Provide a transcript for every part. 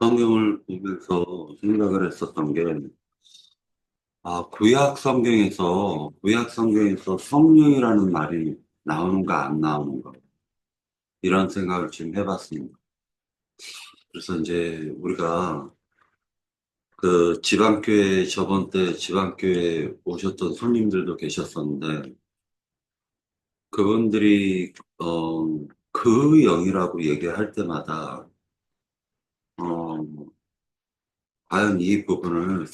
성경을 보면서 생각을 했었던 게, 구약 성경에서 성령이라는 말이 나오는가 안 나오는가, 이런 생각을 지금 해봤습니다. 그래서 이제 우리가 저번 때 지방교회 오셨던 손님들도 계셨었는데, 그분들이, 그 영이라고 얘기할 때마다, 어, 과연 이 부분을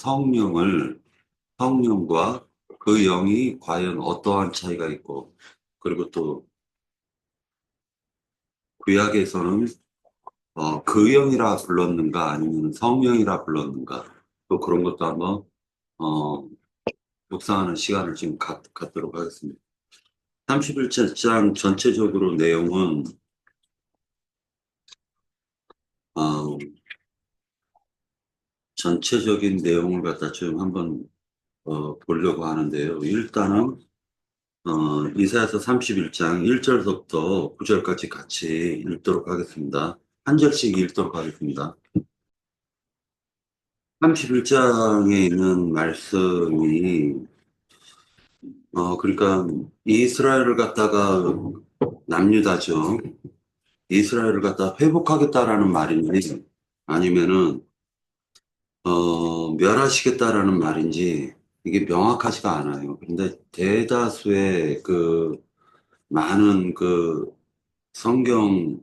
성령과 그 영이 과연 어떠한 차이가 있고, 그리고 또 구약에서는 그 영이라 불렀는가 아니면 성령이라 불렀는가, 또 그런 것도 한번 어, 묵상하는 시간을 지금 갖도록 하겠습니다. 31장 전체적으로 내용은 어, 전체적인 내용을 갖다 좀 한번 보려고 하는데요. 일단은 이사야서 31장 1절부터 9절까지 같이 읽도록 하겠습니다. 한 절씩 읽도록 하겠습니다. 31장에 있는 말씀이, 그러니까 이스라엘을 갖다가 남유다죠. 이스라엘을 갖다 회복하겠다라는 말인지, 아니면은, 멸하시겠다라는 말인지, 이게 명확하지가 않아요. 그런데 대다수의 많은 성경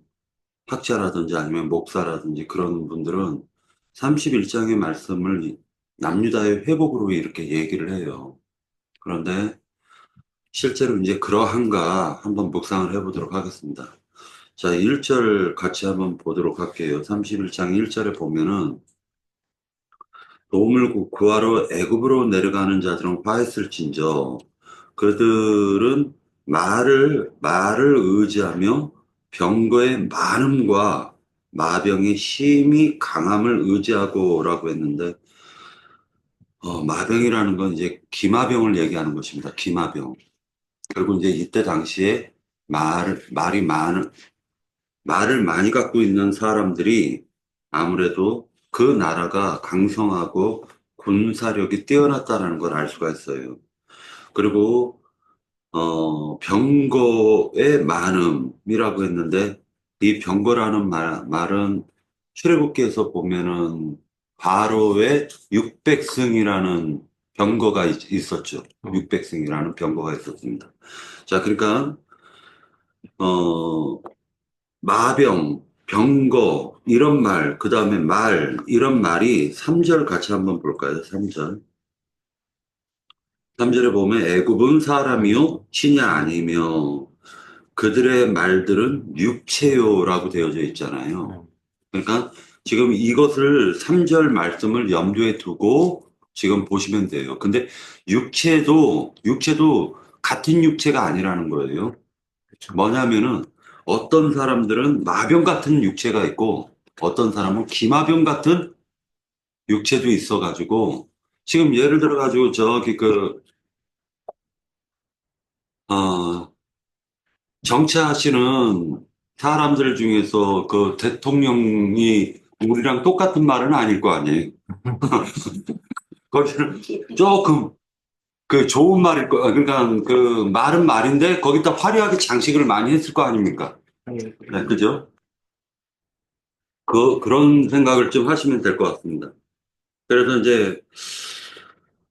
학자라든지 아니면 목사라든지 그런 분들은 31장의 말씀을 남유다의 회복으로 이렇게 얘기를 해요. 그런데 실제로 이제 그러한가 한번 묵상을 해보도록 하겠습니다. 자, 1절 같이 한번 보도록 할게요. 31장 1절에 보면은 도움을 구하러 애굽으로 내려가는 자들은 화했을진저 그들은 말을 의지하며 병거의 많음과 마병의 심히 강함을 의지하고라고 했는데, 마병이라는 건 이제 기마병을 얘기하는 것입니다. 기마병. 그리고 이제 이때 당시에 말을 많이 갖고 있는 사람들이 아무래도 그 나라가 강성하고 군사력이 뛰어났다는 걸 알 수가 있어요. 그리고 병거의 많음이라고 했는데, 이 병거라는 말은 출애굽기에서 보면은 바로의 600승이라는 병거가 있었죠. 600승이라는 병거가 있었습니다. 자, 그러니까 어, 마병, 병거 이런 말, 그 다음에 이런 말이 3절 같이 한번 볼까요? 3절. 3절에 보면 애굽은 사람이요 신이 아니며 그들의 말들은 육체요라고 되어져 있잖아요. 그러니까 지금 이것을 3절 말씀을 염두에 두고 지금 보시면 돼요. 근데 육체도 같은 육체가 아니라는 거예요. 그렇죠. 뭐냐면은 어떤 사람들은 마병 같은 육체가 있고 어떤 사람은 기마병 같은 육체도 있어가지고 지금 예를 들어가지고 저기 어, 정치하시는 사람들 중에서 그 대통령이 우리랑 똑같은 말은 아닐 거 아니에요. 거기는 조금 좋은 말일 거, 그러니까 그 말은 말인데 거기다 화려하게 장식을 많이 했을 거 아닙니까? 예, 네, 그죠? 그런 생각을 좀 하시면 될 것 같습니다. 그래서 이제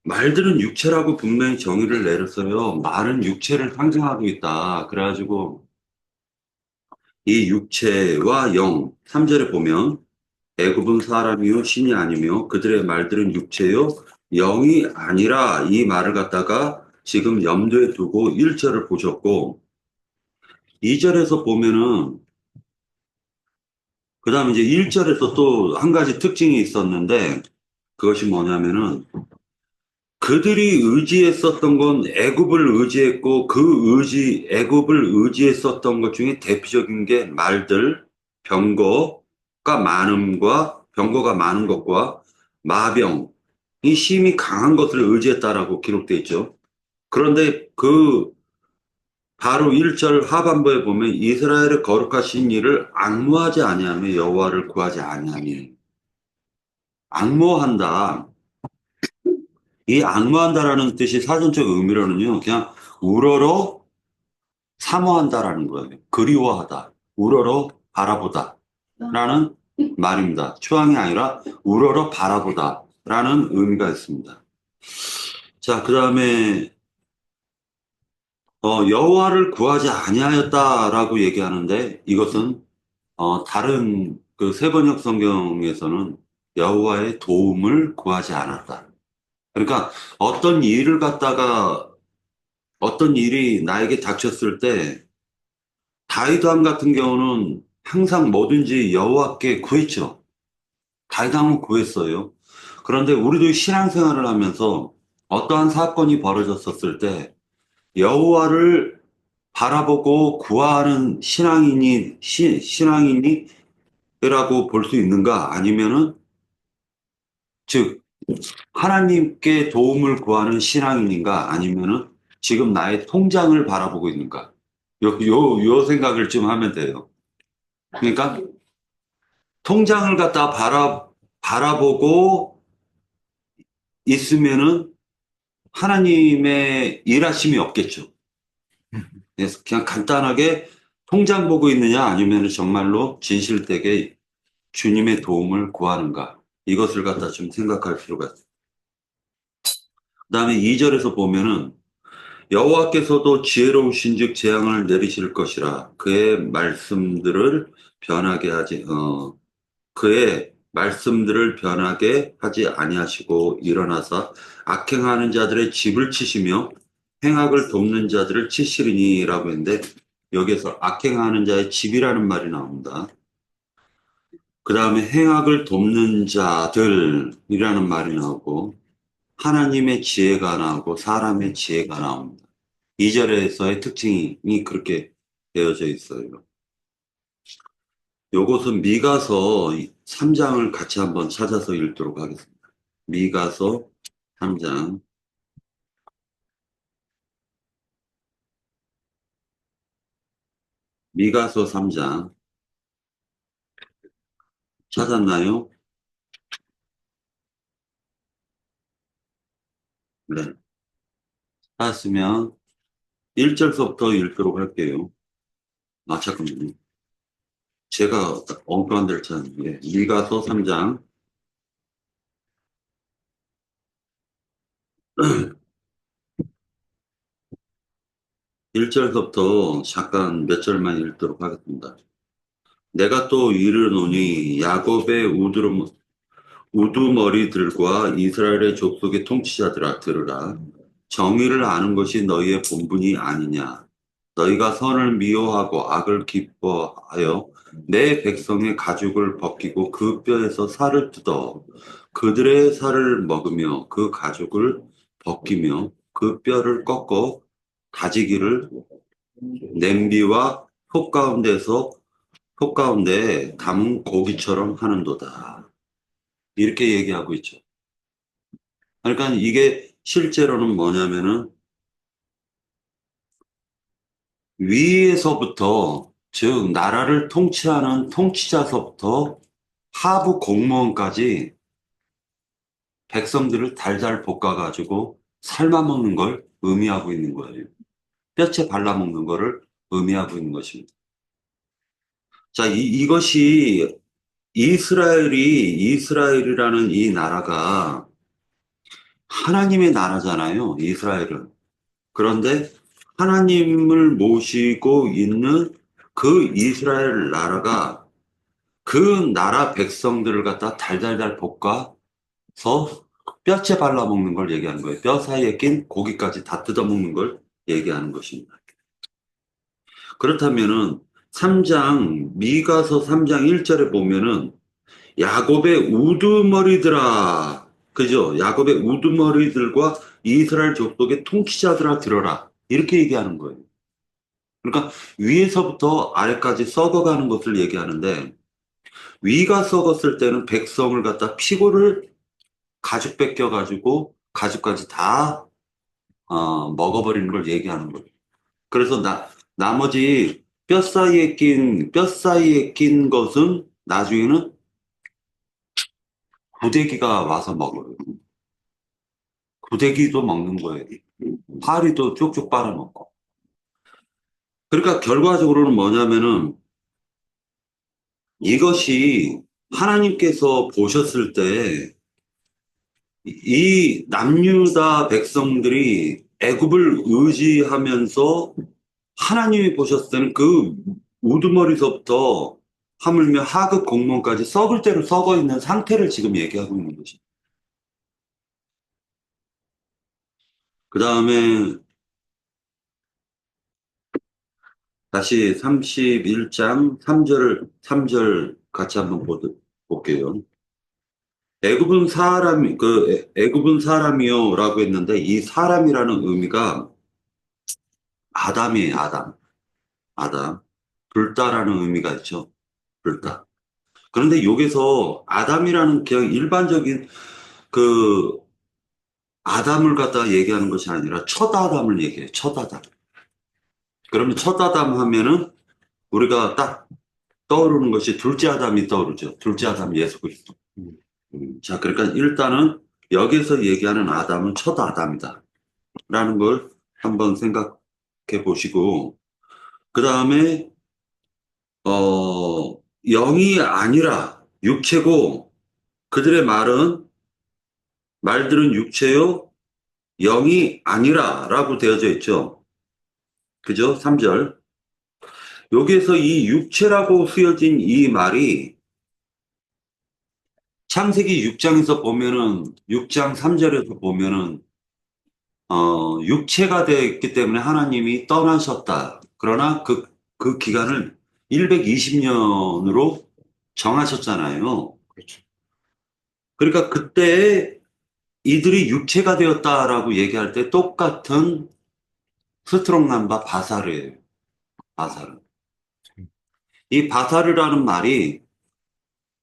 말들은 육체라고 분명히 정의를 내렸어요. 말은 육체를 상징하고 있다. 그래가지고 이 육체와 영, 3절에 보면 애굽은 사람이요 신이 아니며 그들의 말들은 육체요 영이 아니라 이 말을 갖다가 지금 염두에 두고 1절을 보셨고 2절에서 보면은 그다음에 이제 1절에서 또 한 가지 특징이 있었는데 그것이 뭐냐면은 그들이 의지했었던 건 애굽을 의지했고 애굽을 의지했었던 것 중에 대표적인 게 말들, 병거가 많은 것과 마병, 이 힘이 강한 것을 의지했다라고 기록되어 있죠. 그런데 바로 1절 하반부에 보면, 이스라엘의 거룩하신 이를 악무하지 아니하며 여호와를 구하지 아니하니, 악모한다. 이 악모한다라는 뜻이 사전적 의미로는요, 그냥 우러러 사모한다라는 거예요. 그리워하다. 우러러 바라보다. 라는 말입니다. 추앙이 아니라 우러러 바라보다. 라는 의미가 있습니다. 자, 그 다음에, 여호와를 구하지 아니하였다라고 얘기하는데 이것은, 다른 그 세번역 성경에서는 여호와의 도움을 구하지 않았다. 그러니까 어떤 일이 나에게 닥쳤을 때 다윗 왕 같은 경우는 항상 뭐든지 여호와께 구했죠. 다윗 왕은 구했어요. 그런데 우리도 신앙생활을 하면서 어떠한 사건이 벌어졌었을 때 여호와를 바라보고 구하는 신앙인이라고 볼 수 있는가? 아니면은 즉 하나님께 도움을 구하는 신앙인인가? 아니면은 지금 나의 통장을 바라보고 있는가? 요 생각을 좀 하면 돼요. 그러니까 통장을 갖다 바라보고 있으면은 하나님의 일하심이 없겠죠. 그래서 그냥 간단하게 통장 보고 있느냐 아니면 정말로 진실되게 주님의 도움을 구하는가. 이것을 갖다 좀 생각할 필요가 있어요. 그다음에 2절에서 보면은 여호와께서도 지혜로우신즉 재앙을 내리실 것이라 그의 말씀들을 변하게 하지 아니하시고 일어나사 악행하는 자들의 집을 치시며 행악을 돕는 자들을 치시리니라고 했는데 여기에서 악행하는 자의 집이라는 말이 나옵니다. 그 다음에 행악을 돕는 자들이라는 말이 나오고 하나님의 지혜가 나오고 사람의 지혜가 나옵니다. 2절에서의 특징이 그렇게 되어져 있어요. 요것은 미가서 3장을 같이 한번 찾아서 읽도록 하겠습니다. 미가서 3장. 미가서 3장. 찾았나요? 네. 찾았으면 1절서부터 읽도록 할게요. 아, 잠깐만요. 제가 엉뚱한 데를 찾았는데, 미가서 3장. 1절서부터 잠깐 몇 절만 읽도록 하겠습니다. 내가 또 이르노니 야곱의 우두머리들과 이스라엘의 족속의 통치자들아 들으라. 정의를 아는 것이 너희의 본분이 아니냐. 너희가 선을 미워하고 악을 기뻐하여 내 백성의 가죽을 벗기고 그 뼈에서 살을 뜯어 그들의 살을 먹으며 그 가죽을 벗기며 그 뼈를 꺾어 다지기를 냄비와 속 가운데 담은 고기처럼 하는도다. 이렇게 얘기하고 있죠. 그러니까 이게 실제로는 뭐냐면은 위에서부터, 즉 나라를 통치하는 통치자서부터 하부 공무원까지 백성들을 달달 볶아가지고 삶아먹는 걸 의미하고 있는 거예요. 뼈째 발라먹는 거를 의미하고 있는 것입니다. 자, 이것이 이스라엘이라는 이 나라가 하나님의 나라잖아요, 이스라엘은. 그런데 하나님을 모시고 있는 그 이스라엘 나라가 그 나라 백성들을 갖다 달달달 볶아서 뼈째 발라먹는 걸 얘기하는 거예요. 뼈 사이에 낀 고기까지 다 뜯어먹는 걸 얘기하는 것입니다. 그렇다면은 미가서 3장 1절에 보면은 야곱의 우두머리들아, 그죠? 야곱의 우두머리들과 이스라엘 족속의 통치자들아 들어라. 이렇게 얘기하는 거예요. 그러니까 위에서부터 아래까지 썩어가는 것을 얘기하는데 위가 썩었을 때는 백성을 갖다 피고를 가죽 벗겨가지고 가죽까지 다 먹어버리는 걸 얘기하는 거예요. 그래서 나머지 뼈 사이에 낀 것은 나중에는 구데기가 와서 먹어요. 구데기도 먹는 거예요. 파리도 쪽쪽 빨아먹고. 그러니까 결과적으로는 뭐냐면은 이것이 하나님께서 보셨을 때 이 남유다 백성들이 애굽을 의지하면서 하나님이 보셨을 때는 그 우두머리서부터 하물며 하급 공무원까지 썩을 대로 썩어 있는 상태를 지금 얘기하고 있는 거죠. 그 다음에 다시 31장 3절 같이 한번 볼게요. 애굽은 사람이요라고 했는데 이 사람이라는 의미가 아담이에요, 아담. 아담. 불다라는 의미가 있죠. 불다. 그런데 여기서 아담이라는 그냥 일반적인 그 아담을 갖다 얘기하는 것이 아니라 첫 아담을 얘기해요. 첫 아담. 그러면 첫 아담 하면은 우리가 딱 떠오르는 것이 둘째 아담이 떠오르죠. 둘째 아담 예수 그리스도. 자, 그러니까 일단은 여기서 얘기하는 아담은 첫 아담이다. 라는 걸 한번 생각해 보시고, 그 다음에, 영이 아니라 육체고, 그들의 말들은 육체요, 영이 아니라 라고 되어져 있죠. 그죠? 3절. 여기에서 이 육체라고 쓰여진 이 말이 창세기 6장에서 보면은, 6장 3절에서 보면은, 육체가 되었기 때문에 하나님이 떠나셨다. 그러나 그 기간을 120년으로 정하셨잖아요. 그렇죠. 그러니까 그때 이들이 육체가 되었다라고 얘기할 때 똑같은 스트롱남과 바사르예요. 바사르. 이 바사르라는 말이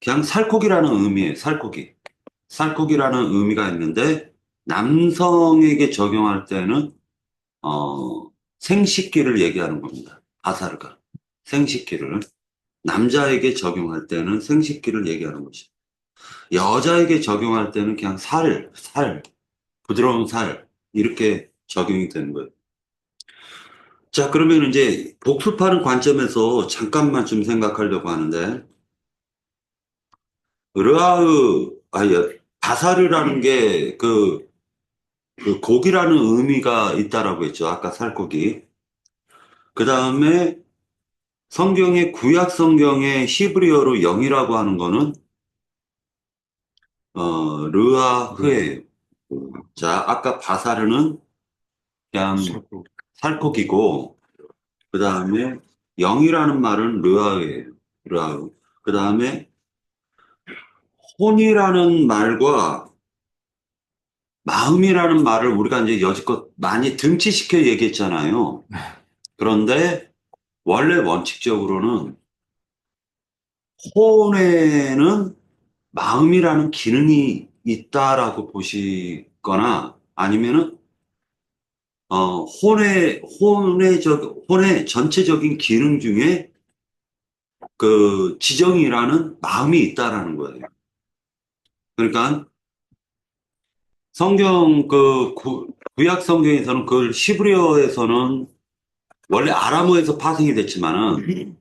그냥 살코기라는 의미예요. 살코기. 살코기라는 의미가 있는데 남성에게 적용할 때는 생식기를 얘기하는 겁니다. 바사르가. 생식기를. 남자에게 적용할 때는 생식기를 얘기하는 것이. 여자에게 적용할 때는 그냥 부드러운 살, 이렇게 적용이 되는 거예요. 자, 그러면 이제 복습하는 관점에서 잠깐만 좀 생각하려고 하는데, 바사르라는 게 그 고기라는 의미가 있다라고 했죠. 아까 살코기. 그 다음에 구약 성경의 히브리어로 영이라고 하는 거는, 르아, 르아흐예요. 자, 아까 바사르는 그냥 살고, 살코기고, 그 다음에 영이라는 말은 르아흐예요. 르아흐. 그 다음에 혼이라는 말과 마음이라는 말을 우리가 이제 여지껏 많이 등치시켜 얘기했잖아요. 그런데 원래 원칙적으로는 혼에는 마음이라는 기능이 있다라고 보시거나 아니면은 혼의 전체적인 기능 중에 그 지정이라는 마음이 있다라는 거예요. 그러니까 구약 성경에서는 그걸 히브리어에서는 원래 아람어에서 파생이 됐지만은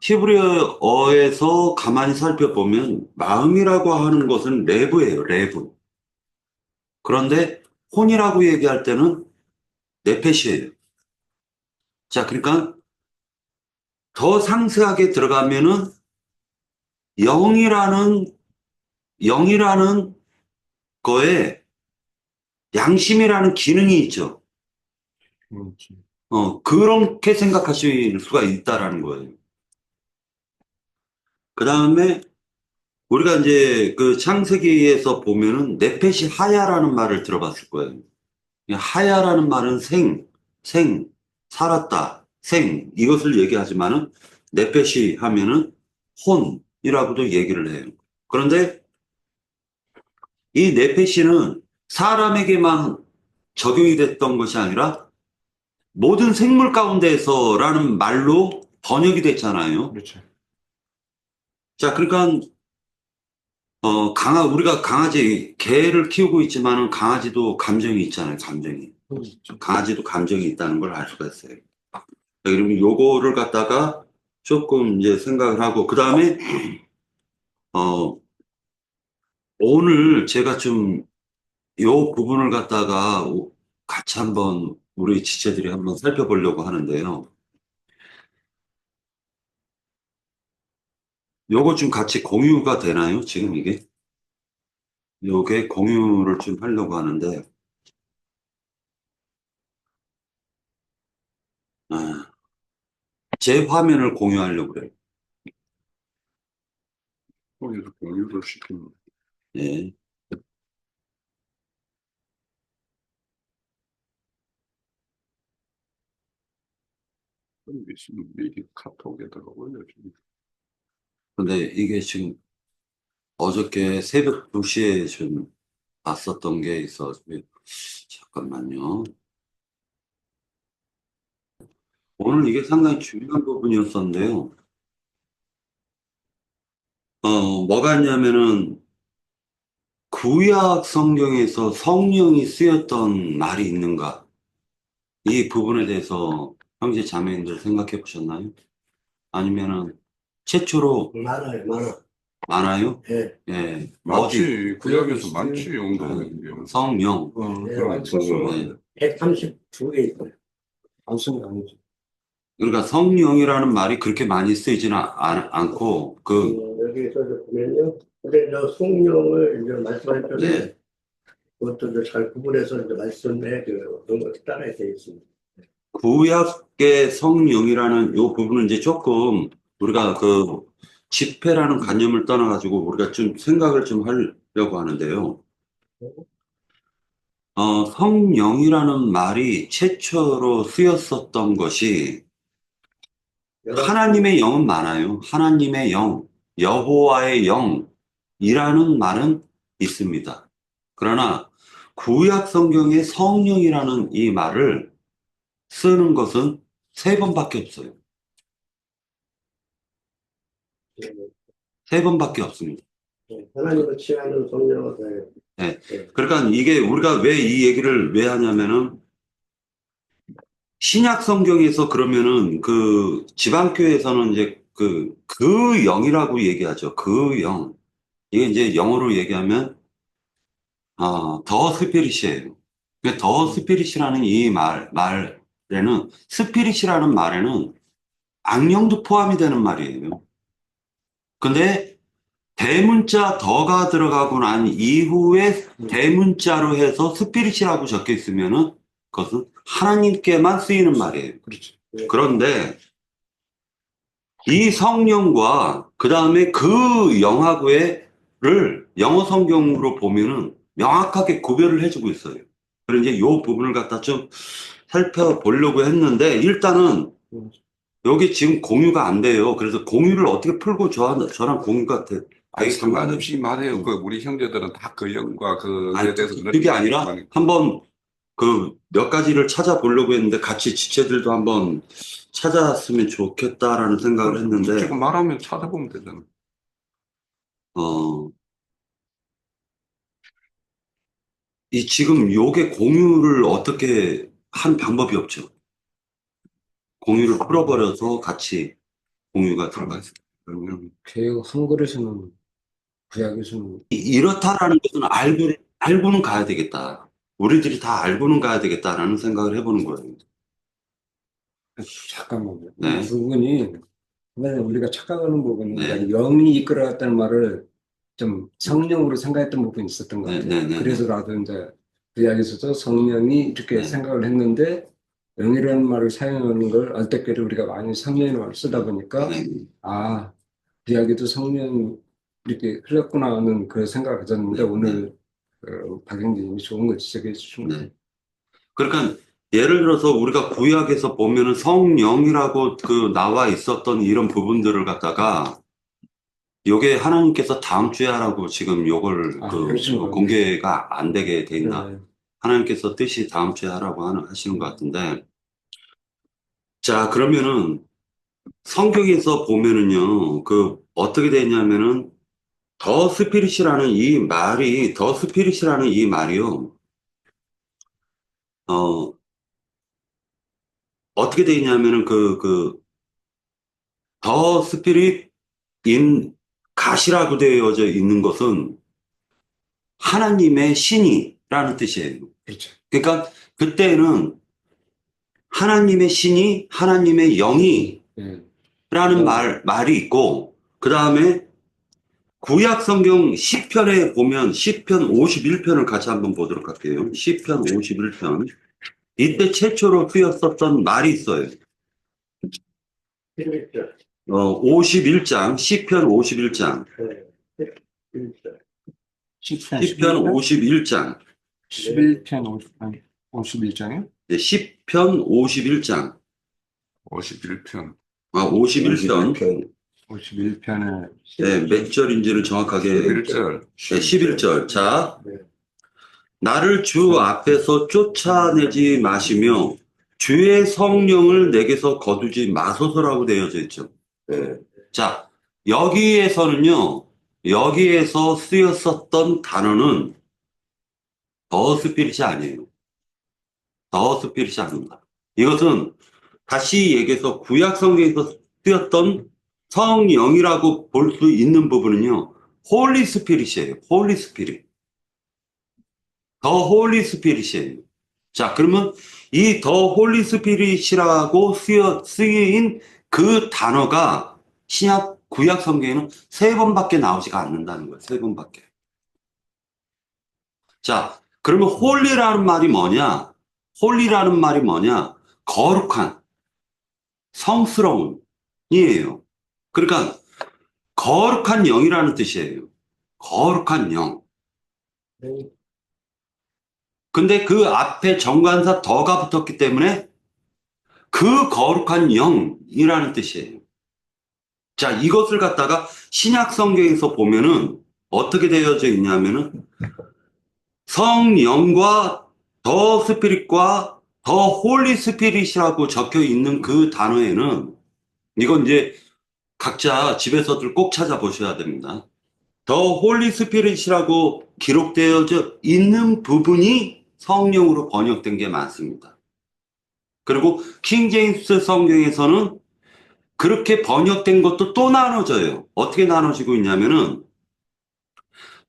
히브리어에서 가만히 살펴보면 마음이라고 하는 것은 레브예요, 레브. 그런데 혼이라고 얘기할 때는 네페시예요. 자, 그러니까 더 상세하게 들어가면은 영이라는 영이라는 거에 양심이라는 기능이 있죠. 그렇지. 그렇게 생각하실 수가 있다라는 거예요. 그 다음에 우리가 이제 그 창세기에서 보면은 네펫이 하야라는 말을 들어봤을 거예요. 이 하야라는 말은 살았다, 이것을 얘기하지만은 네펫이 하면은 혼이라고도 얘기를 해요. 그런데 이 네펫이는 사람에게만 적용이 됐던 것이 아니라 모든 생물 가운데서라는 말로 번역이 됐잖아요. 그렇죠. 자, 그러니까 우리가 강아지, 개를 키우고 있지만은 강아지도 감정이 있잖아요, 감정이. 그렇죠. 강아지도 감정이 있다는 걸 알 수가 있어요. 그리고 요거를 갖다가 조금 이제 생각을 하고, 그 다음에, 어, 오늘 제가 좀 요 부분을 갖다가 같이 한번 우리 지체들이 한번 살펴보려고 하는데요. 요거 좀 같이 공유가 되나요? 지금 이게? 요게 공유를 좀 하려고 하는데, 아, 제 화면을 공유하려고 그래요. 거기서 공유를 시키는 예. 게 있으면 미리 카톡에다가 올려주는. 근데 이게 지금 어저께 새벽 2시에 좀 봤었던 게 있어서, 잠깐만요. 오늘 이게 상당히 중요한 부분이었었는데요. 뭐가 있냐면은, 구약 성경에서 성령이 쓰였던 말이 있는가? 이 부분에 대해서 형제 자매님들 생각해 보셨나요? 아니면은 최초로 많아요, 많아. 많아요? 예. 예. 많지, 구약에서 구약에 많지, 어, 용도는 게. 성령. 예, 그럼 네. 132개 있어요. 단순히 아니죠. 그러니까 성령이라는 말이 그렇게 많이 쓰이지는 않고 여기서 이제 보면요. 근데 저 성령을 이제 말씀하셨는데, 네. 그것도 이제 잘 구분해서 이제 말씀해 그런 것을 따라야 되겠습니다. 구약의 성령이라는 요 부분은 이제 조금 우리가 집회라는 관념을 떠나가지고 우리가 좀 생각을 좀 하려고 하는데요. 성령이라는 말이 최초로 쓰였었던 것이 하나님의 영은 많아요. 하나님의 영, 여호와의 영이라는 말은 있습니다. 그러나 구약 성경에 성령이라는 이 말을 쓰는 것은 3번밖에 없어요. 예, 3번밖에 없습니다. 하나님을 취하는 성령을 다 네. 예. 그러니까 이게 우리가 왜 이 얘기를 왜 하냐면은 신약 성경에서 그러면은 지방교회에서는 이제 그 영이라고 얘기하죠. 그 영. 이게 이제 영어로 얘기하면, 더 스피릿이에요. 더 스피릿이라는 이 말에는, 스피릿이라는 말에는 악령도 포함이 되는 말이에요. 근데 대문자 더가 들어가고 난 이후에 대문자로 해서 스피릿이라고 적혀 있으면은 그것은 하나님께만 쓰이는 말이에요. 그렇지. 그런데 이 성령과 그 다음에 그 영하고를 영어 성경으로 보면은 명확하게 구별을 해주고 있어요. 그래서 이제 이 부분을 갖다 좀 살펴보려고 했는데 일단은 여기 지금 공유가 안 돼요. 그래서 공유를 어떻게 풀고 저랑 공유가 아니, 되겠습니까? 상관없이 말해요. 우리 형제들은 다 그 영과 아니, 그에 대해서 그게 아니라 한번 몇 가지를 찾아보려고 했는데 같이 지체들도 한번 찾았으면 좋겠다라는 생각을 했는데 지금 말하면 찾아보면 되잖아. 어, 지금 요게 공유를 어떻게 한 방법이 없죠. 공유를 풀어버려서 같이 공유가 들어가 있어요. 그러면 개혁 한글에서는 구약에서는 이렇다라는 것은 알고는 가야 되겠다. 우리들이 다 알고는 가야 되겠다라는 생각을 해보는 거예요. 잠깐만요. 네. 이 부분이 맨날 우리가 착각하는 부분은 네. 그냥 영이 이끌어갔다는 말을 좀 성령으로 생각했던 부분이 있었던 것 네, 같아요. 네, 네, 그래서 나도 이제 구약에서도 성령이 이렇게 네. 생각을 했는데 영이라는 말을 사용하는 걸 얼떨결에 우리가 많이 성령의 말을 쓰다 보니까 네. 아 구약에도 성령이 이렇게 흘렀구나 하는 그 생각을 가졌는데 네, 오늘 박영진님이 좋은 거 지적해 주신 것 네. 그러니까 예를 들어서 우리가 구약에서 보면은 성령이라고 나와 있었던 이런 부분들을 갖다가 요게 하나님께서 다음 주에 하라고 지금 요걸 그러시는 거예요. 공개가 안 되게 돼 있나? 네. 하나님께서 뜻이 다음 주에 하라고 하시는 것 같은데. 자, 그러면은 성경에서 보면은요, 어떻게 되냐면은 더 스피릿이라는 이 말이요, 어떻게 돼 있냐면은 더 스피릿 인 가시라고 되어져 있는 것은 하나님의 신이라는 뜻이에요. 그렇죠. 그러니까 그때는 하나님의 신이 하나님의 영이라는 예. 말이 있고, 그 다음에 구약 성경 시편에 보면 시편 51편을 같이 한번 보도록 할게요. 시편 51편. 이때 최초로 쓰였었던 말이 있어요. 11절. 51장, 시편 51장. 네. 11절. 시편 시편 51장. 11편 51장이요? 네, 시편 51장. 51편. 51편. 51편에 네, 몇 절인지는 정확하게. 1절. 네, 11절. 자, 네. 나를 주 앞에서 쫓아내지 마시며 주의 성령을 내게서 거두지 마소서라고 되어져 있죠. 네. 자, 여기에서 쓰였었던 단어는 더 스피릿이 아니에요. 더 스피릿이 아닙니다. 이것은 다시 얘기해서 구약 성경에서 쓰였던 성령이라고 볼 수 있는 부분은요, 홀리 스피릿이에요. 홀리 스피릿. 더 홀리 스피릿이에요. 자, 그러면 이 더 홀리 스피릿이라고 쓰인 그 단어가 구약 성경에는 3번밖에 나오지가 않는다는 거예요. 3번밖에. 자, 그러면 홀리라는 말이 뭐냐? 홀리라는 말이 뭐냐? 거룩한, 성스러운이에요. 그러니까 거룩한 영이라는 뜻이에요. 거룩한 영. 네. 근데 그 앞에 정관사 더가 붙었기 때문에 그 거룩한 영이라는 뜻이에요. 자, 이것을 갖다가 신약 성경에서 보면은 어떻게 되어져 있냐면은 성령과 더 스피릿과 더 홀리 스피릿이라고 적혀 있는 그 단어에는 이건 이제 각자 집에서들 꼭 찾아보셔야 됩니다. 더 홀리 스피릿이라고 기록되어져 있는 부분이 성령으로 번역된 게 많습니다. 그리고 킹 제임스 성경에서는 그렇게 번역된 것도 또 나눠져요. 어떻게 나눠지고 있냐면은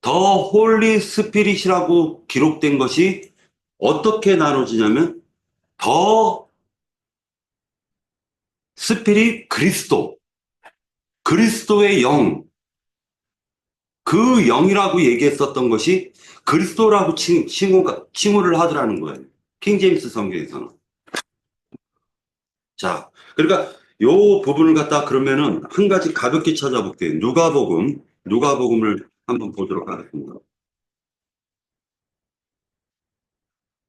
더 홀리 스피릿이라고 기록된 것이 어떻게 나눠지냐면 더 스피릿 그리스도의 영, 그 영이라고 얘기했었던 것이 그리스도라고 칭호를 하더라는 거예요. 킹제임스 성경에서는. 자, 그러니까 요 부분을 갖다 그러면은 한 가지 가볍게 찾아볼게요. 누가복음을 한번 보도록 하겠습니다.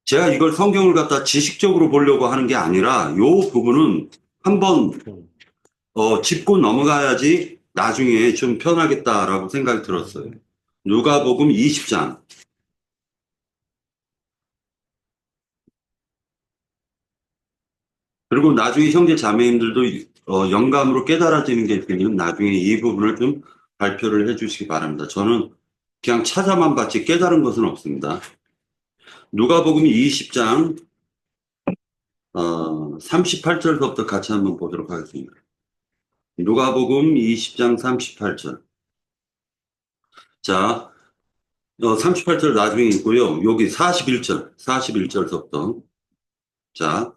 제가 이걸 성경을 갖다 지식적으로 보려고 하는 게 아니라 요 부분은 한번 짚고 넘어가야지 나중에 좀 편하겠다라고 생각이 들었어요. 누가복음 20장. 그리고 나중에 형제 자매님들도 영감으로 깨달아지는 게 있으면 나중에 이 부분을 좀 발표를 해주시기 바랍니다. 저는 그냥 찾아만 봤지 깨달은 것은 없습니다. 누가복음 20장 38절부터 같이 한번 보도록 하겠습니다. 누가복음 20장 38절. 자, 38절 나중에 있고요. 여기 41절서부터. 자,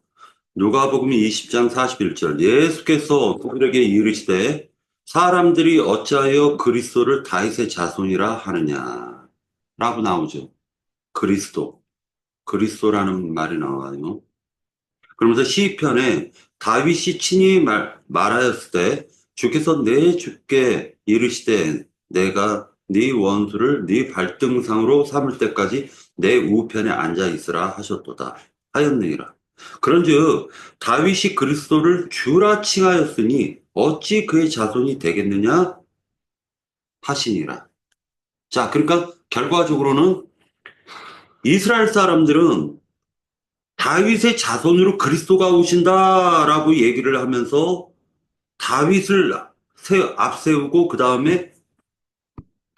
누가복음 20장 41절. 예수께서 그들에게 이르시되 사람들이 어찌하여 그리스도를 다윗의 자손이라 하느냐 라고 나오죠. 그리스도라는 말이 나와요. 그러면서 시편에 다윗이 친히 말하였을 때 주께서 내 주께 이르시되 내가 네 원수를 네 발등상으로 삼을 때까지 내 우편에 앉아 있으라 하셨도다 하였느니라. 그런즉 다윗이 그리스도를 주라 칭하였으니 어찌 그의 자손이 되겠느냐 하시니라. 자, 그러니까 결과적으로는 이스라엘 사람들은 다윗의 자손으로 그리스도가 오신다라고 얘기를 하면서 다윗을 앞세우고 그 다음에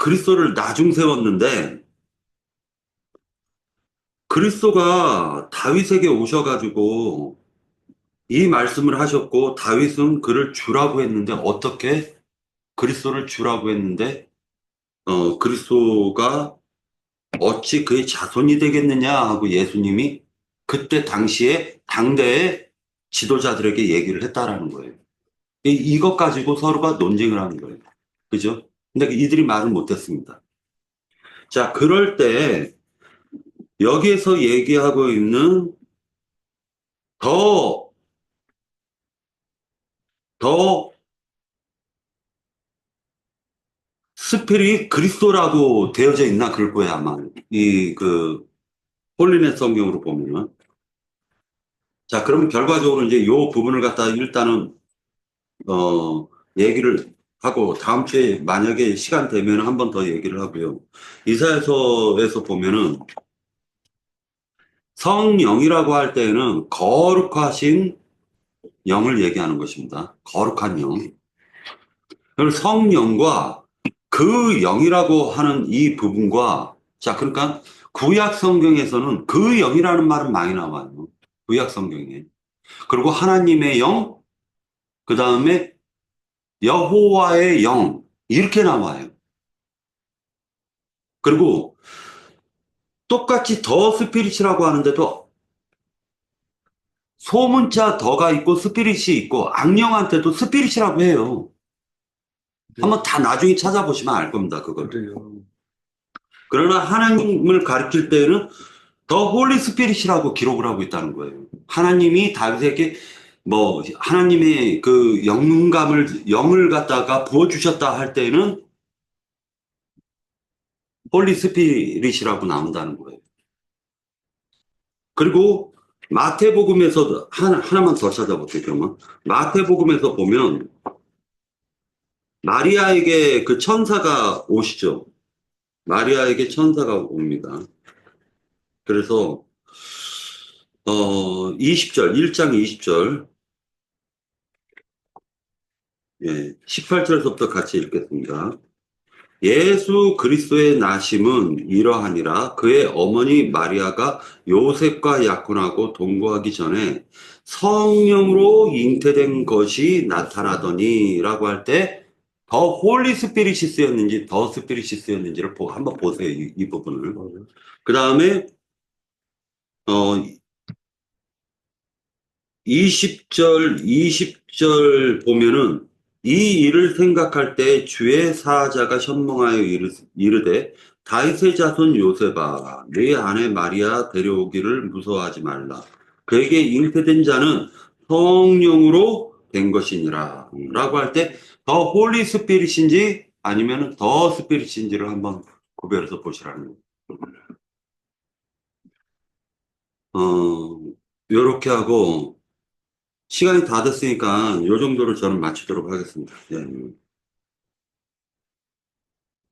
그리스도를 나중 세웠는데 그리스도가 다윗에게 오셔가지고 이 말씀을 하셨고 다윗은 그를 주라고 했는데 어떻게 그리스도를 주라고 했는데 그리스도가 어찌 그의 자손이 되겠느냐 하고 예수님이 그때 당시에 당대의 지도자들에게 얘기를 했다라는 거예요. 이것 가지고 서로가 논쟁을 하는 거예요. 그죠? 근데 이들이 말을 못했습니다. 자, 그럴 때 여기에서 얘기하고 있는 더, 더 스필이 그리스도라고 되어져 있나 그럴 거예요, 아마. 홀리넷 성경으로 보면은. 자, 그러면 결과적으로 이제 요 부분을 갖다 일단은, 얘기를 하고, 다음 주에 만약에 시간 되면 한 번 더 얘기를 하고요. 이사야서에서 보면은 성령이라고 할 때에는 거룩하신 영을 얘기하는 것입니다. 거룩한 영. 그래서 성령과 그 영이라고 하는 이 부분과, 자, 그러니까 구약 성경에서는 그 영이라는 말은 많이 나와요. 구약 성경에. 그리고 하나님의 영, 그 다음에 여호와의 영, 이렇게 나와요. 그리고 똑같이 더 스피릿이라고 하는데도 소문자 더가 있고 스피릿이 있고 악령한테도 스피릿이라고 해요. 한번 다 나중에 찾아보시면 알 겁니다, 그걸. 그래요. 그러나 하나님을 가리킬 때는 더 홀리 스피릿이라고 기록을 하고 있다는 거예요. 하나님이 다윗에게 하나님의 그 영을 갖다가 부어주셨다 할 때는 홀리 스피릿이라고 나온다는 거예요. 그리고 마태복음에서도 하나만 더 찾아볼게요, 그러면. 마태복음에서 보면 마리아에게 그 천사가 오시죠. 마리아에게 천사가 옵니다. 그래서 20절, 1장 20절, 예, 18절에서부터 같이 읽겠습니다. 예수 그리스도의 나심은 이러하니라. 그의 어머니 마리아가 요셉과 약혼하고 동거하기 전에 성령으로 잉태된 것이 나타나더니 라고 할 때 더 홀리 스피릿이 쓰였는지 더 스피릿이 쓰였는지를 한번 보세요. 이 부분을. 그 다음에 20절 보면은 이 일을 생각할 때 주의 사자가 현몽하여 이르되 다윗의 자손 요셉아 네 아내 마리아 데려오기를 무서워하지 말라. 그에게 잉태된 자는 성령으로 된 것이니라 라고 할 때 더 홀리 스피릿인지 아니면 더 스피릿인지를 한번 구별해서 보시라는 거예요. 요렇게 하고 시간이 다 됐으니까 요 정도로 저는 마치도록 하겠습니다. 예.